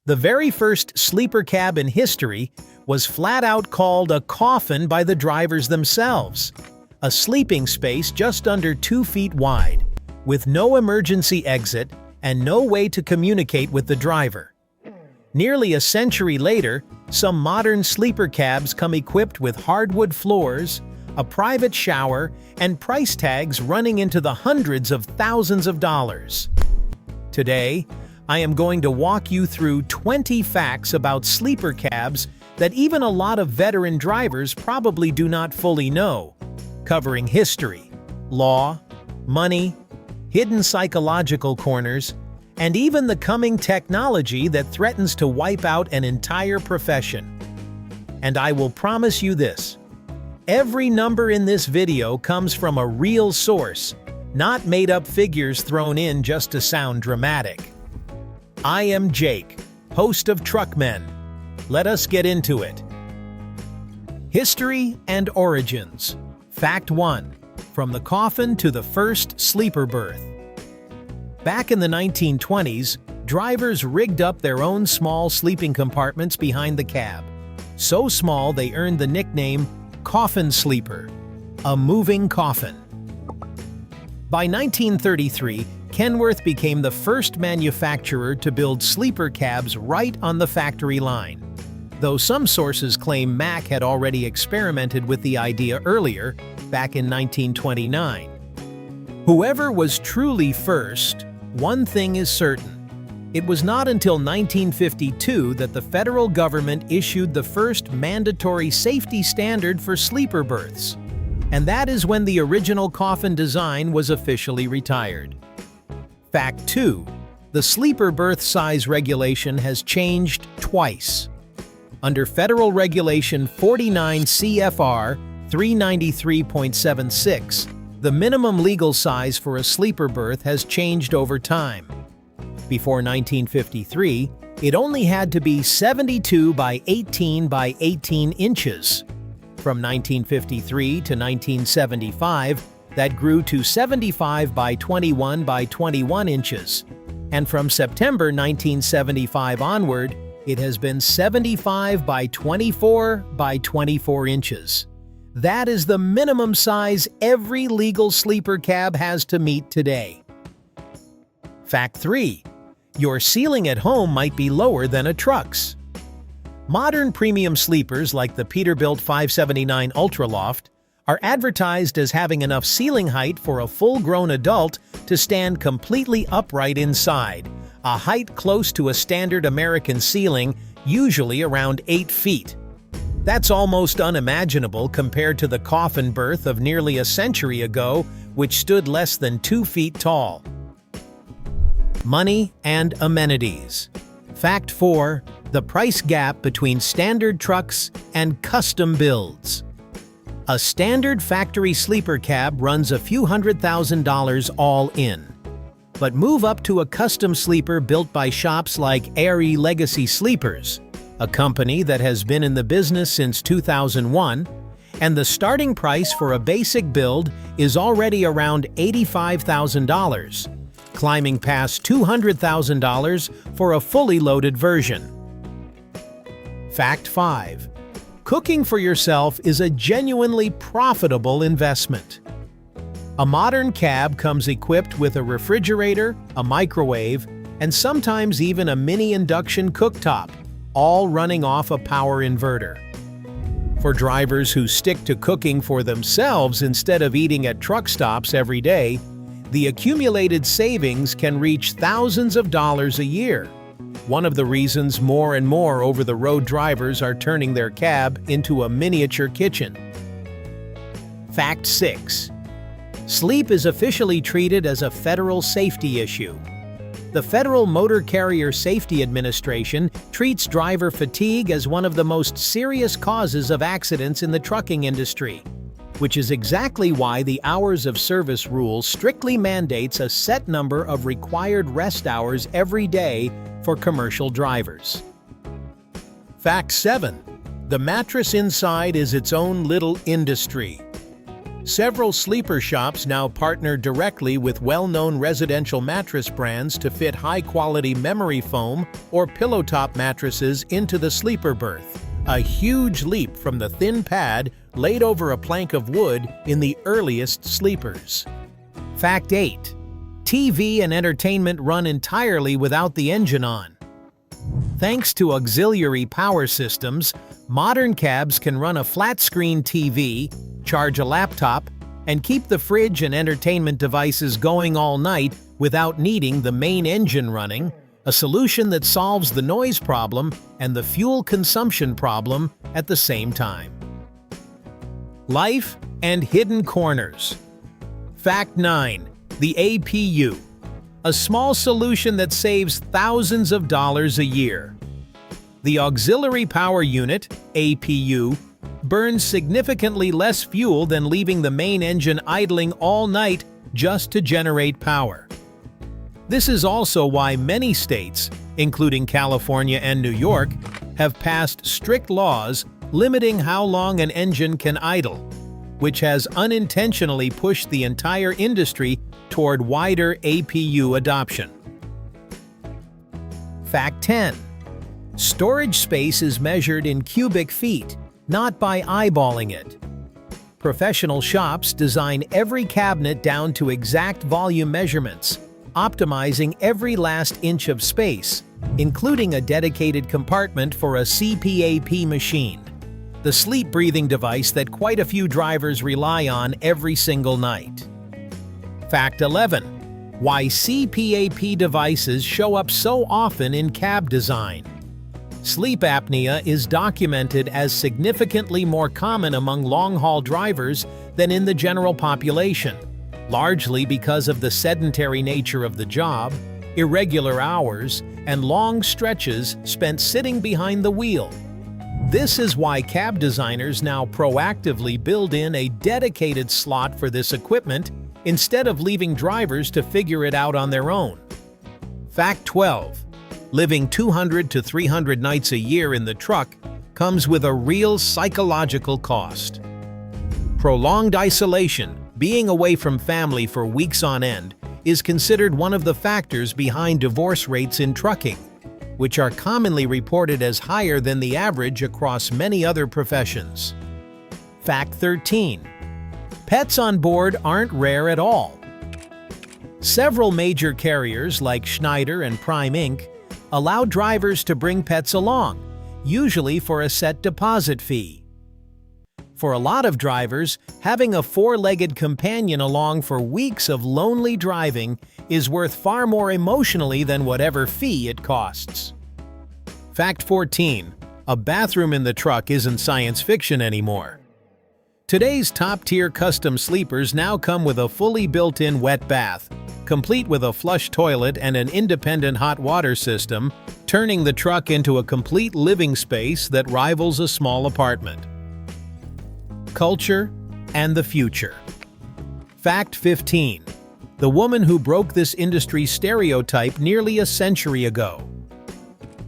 The very first sleeper cab in history was flat out called a coffin by the drivers themselves, a sleeping space just under 2 feet wide, with no emergency exit and no way to communicate with the driver. Nearly a century later, some modern sleeper cabs come equipped with hardwood floors, a private shower, and price tags running into the hundreds of thousands of dollars. Today, I am going to walk you through 20 facts about sleeper cabs that even a lot of veteran drivers probably do not fully know, covering history, law, money, hidden psychological corners, and even the coming technology that threatens to wipe out an entire profession. And I will promise you this: every number in this video comes from a real source, not made-up figures thrown in just to sound dramatic. I am Jake, host of Truckmen. Let us get into it. History and origins. Fact 1. From the coffin to the first sleeper berth. Back in the 1920s, drivers rigged up their own small sleeping compartments behind the cab. So small they earned the nickname coffin sleeper, a moving coffin. By 1933, Kenworth became the first manufacturer to build sleeper cabs right on the factory line, though some sources claim Mack had already experimented with the idea earlier, back in 1929. Whoever was truly first, one thing is certain: it was not until 1952 that the federal government issued the first mandatory safety standard for sleeper berths, and that is when the original coffin design was officially retired. Fact 2. The sleeper berth size regulation has changed twice. Under Federal Regulation 49 CFR 393.76, the minimum legal size for a sleeper berth has changed over time. Before 1953, it only had to be 72 by 18 by 18 inches. From 1953 to 1975, that grew to 75 by 21 by 21 inches. And from September 1975 onward, it has been 75 by 24 by 24 inches. That is the minimum size every legal sleeper cab has to meet today. Fact 3. Your ceiling at home might be lower than a truck's. Modern premium sleepers like the Peterbilt 579 Ultraloft are advertised as having enough ceiling height for a full-grown adult to stand completely upright inside, a height close to a standard American ceiling, usually around 8 feet. That's almost unimaginable compared to the coffin berth of nearly a century ago, which stood less than 2 feet tall. Money and amenities. Fact 4. The price gap between standard trucks and custom builds. A standard factory sleeper cab runs a few $100,000 all in. But move up to a custom sleeper built by shops like Airy Legacy Sleepers, a company that has been in the business since 2001, and the starting price for a basic build is already around $85,000, climbing past $200,000 for a fully loaded version. Fact 5. Cooking for yourself is a genuinely profitable investment. A modern cab comes equipped with a refrigerator, a microwave, and sometimes even a mini induction cooktop, all running off a power inverter. For drivers who stick to cooking for themselves instead of eating at truck stops every day, the accumulated savings can reach thousands of dollars a year. One of the reasons more and more over-the-road drivers are turning their cab into a miniature kitchen. Fact 6. Sleep is officially treated as a federal safety issue. The Federal Motor Carrier Safety Administration treats driver fatigue as one of the most serious causes of accidents in the trucking industry, which is exactly why the hours of service rule strictly mandates a set number of required rest hours every day for commercial drivers. Fact 7. The mattress inside is its own little industry. Several sleeper shops now partner directly with well-known residential mattress brands to fit high-quality memory foam or pillow top mattresses into the sleeper berth, a huge leap from the thin pad laid over a plank of wood in the earliest sleepers. Fact 8. TV and entertainment run entirely without the engine on. Thanks to auxiliary power systems, modern cabs can run a flat-screen TV, charge a laptop, and keep the fridge and entertainment devices going all night without needing the main engine running, a solution that solves the noise problem and the fuel consumption problem at the same time. Life and hidden corners. Fact 9. The APU. A small solution that saves thousands of dollars a year. The Auxiliary Power Unit, APU, burns significantly less fuel than leaving the main engine idling all night just to generate power. This is also why many states, including California and New York, have passed strict laws limiting how long an engine can idle, which has unintentionally pushed the entire industry toward wider APU adoption. Fact 10. Storage space is measured in cubic feet, not by eyeballing it. Professional shops design every cabinet down to exact volume measurements, optimizing every last inch of space, including a dedicated compartment for a CPAP machine, the sleep-breathing device that quite a few drivers rely on every single night. Fact 11. Why CPAP devices show up so often in cab design. Sleep apnea is documented as significantly more common among long-haul drivers than in the general population, largely because of the sedentary nature of the job, irregular hours, and long stretches spent sitting behind the wheel. This is why cab designers now proactively build in a dedicated slot for this equipment instead of leaving drivers to figure it out on their own. Fact 12. Living 200 to 300 nights a year in the truck comes with a real psychological cost. Prolonged isolation, being away from family for weeks on end, is considered one of the factors behind divorce rates in trucking, which are commonly reported as higher than the average across many other professions. Fact 13. Pets on board aren't rare at all. Several major carriers like Schneider and Prime Inc. allow drivers to bring pets along, usually for a set deposit fee. For a lot of drivers, having a four-legged companion along for weeks of lonely driving is worth far more emotionally than whatever fee it costs. Fact 14. A bathroom in the truck isn't science fiction anymore. Today's top-tier custom sleepers now come with a fully built-in wet bath, complete with a flush toilet and an independent hot water system, turning the truck into a complete living space that rivals a small apartment. Culture and the future. Fact 15. The woman who broke this industry's stereotype nearly a century ago.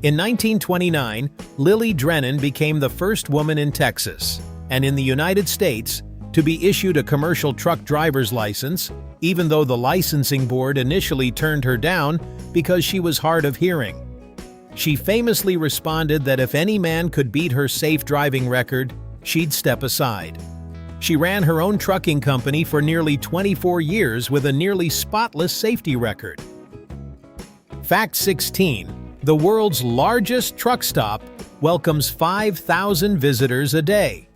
In 1929, Lily Drennan became the first woman in Texas, and in the United States, to be issued a commercial truck driver's license, even though the licensing board initially turned her down because she was hard of hearing. She famously responded that if any man could beat her safe driving record, she'd step aside. She ran her own trucking company for nearly 24 years with a nearly spotless safety record. Fact 16. The world's largest truck stop welcomes 5,000 visitors a day.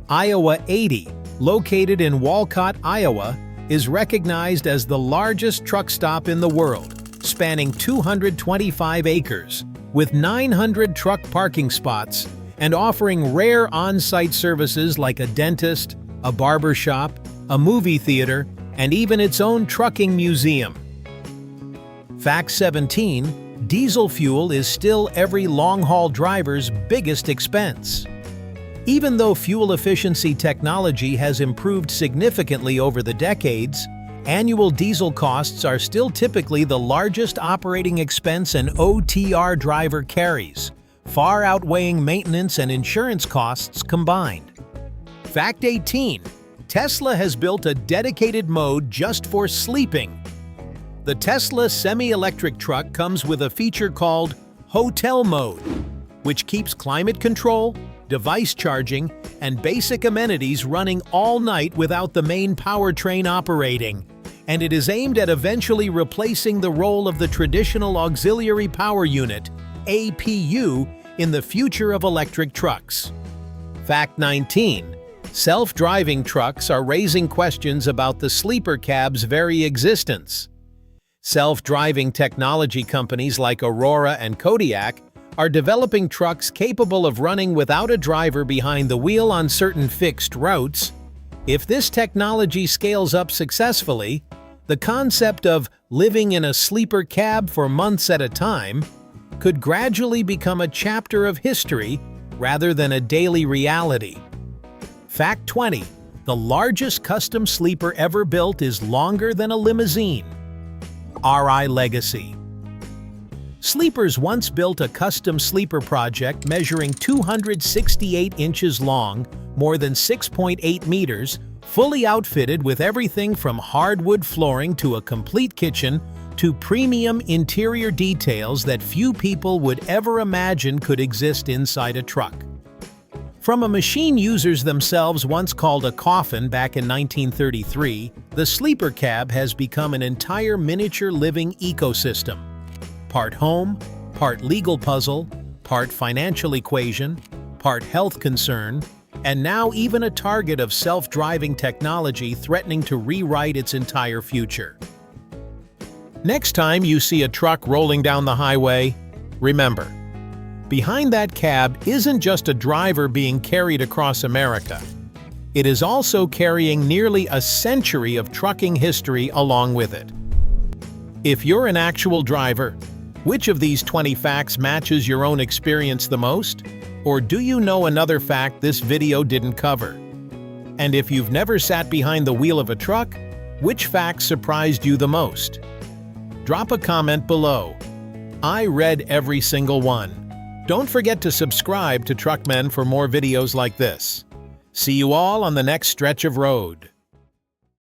Iowa 80, located in Walcott, Iowa, is recognized as the largest truck stop in the world, spanning 225 acres, with 900 truck parking spots, and offering rare on-site services like a dentist, a barber shop, a movie theater, and even its own trucking museum. Fact 17. Diesel fuel is still every long-haul driver's biggest expense. Even though fuel efficiency technology has improved significantly over the decades, annual diesel costs are still typically the largest operating expense an OTR driver carries, far outweighing maintenance and insurance costs combined. Fact 18. Tesla has built a dedicated mode just for sleeping. The Tesla semi-electric truck comes with a feature called Hotel Mode, which keeps climate control, device charging, and basic amenities running all night without the main powertrain operating. And it is aimed at eventually replacing the role of the traditional auxiliary power unit, APU, in the future of electric trucks. Fact 19. Self-driving trucks are raising questions about the sleeper cab's very existence. Self-driving technology companies like Aurora and Kodiak are developing trucks capable of running without a driver behind the wheel on certain fixed routes. If this technology scales up successfully, the concept of living in a sleeper cab for months at a time could gradually become a chapter of history rather than a daily reality. Fact 20. The largest custom sleeper ever built is longer than a limousine. RI Legacy. Sleepers once built a custom sleeper project measuring 268 inches long, more than 6.8 meters, fully outfitted with everything from hardwood flooring to a complete kitchen to premium interior details that few people would ever imagine could exist inside a truck. From a machine users themselves once called a coffin back in 1933, the sleeper cab has become an entire miniature living ecosystem. Part home, part legal puzzle, part financial equation, part health concern, and now even a target of self-driving technology threatening to rewrite its entire future. Next time you see a truck rolling down the highway, remember, behind that cab isn't just a driver being carried across America. It is also carrying nearly a century of trucking history along with it. If you're an actual driver, which of these 20 facts matches your own experience the most? Or do you know another fact this video didn't cover? And if you've never sat behind the wheel of a truck, which fact surprised you the most? Drop a comment below. I read every single one. Don't forget to subscribe to Truckmen for more videos like this. See you all on the next stretch of road.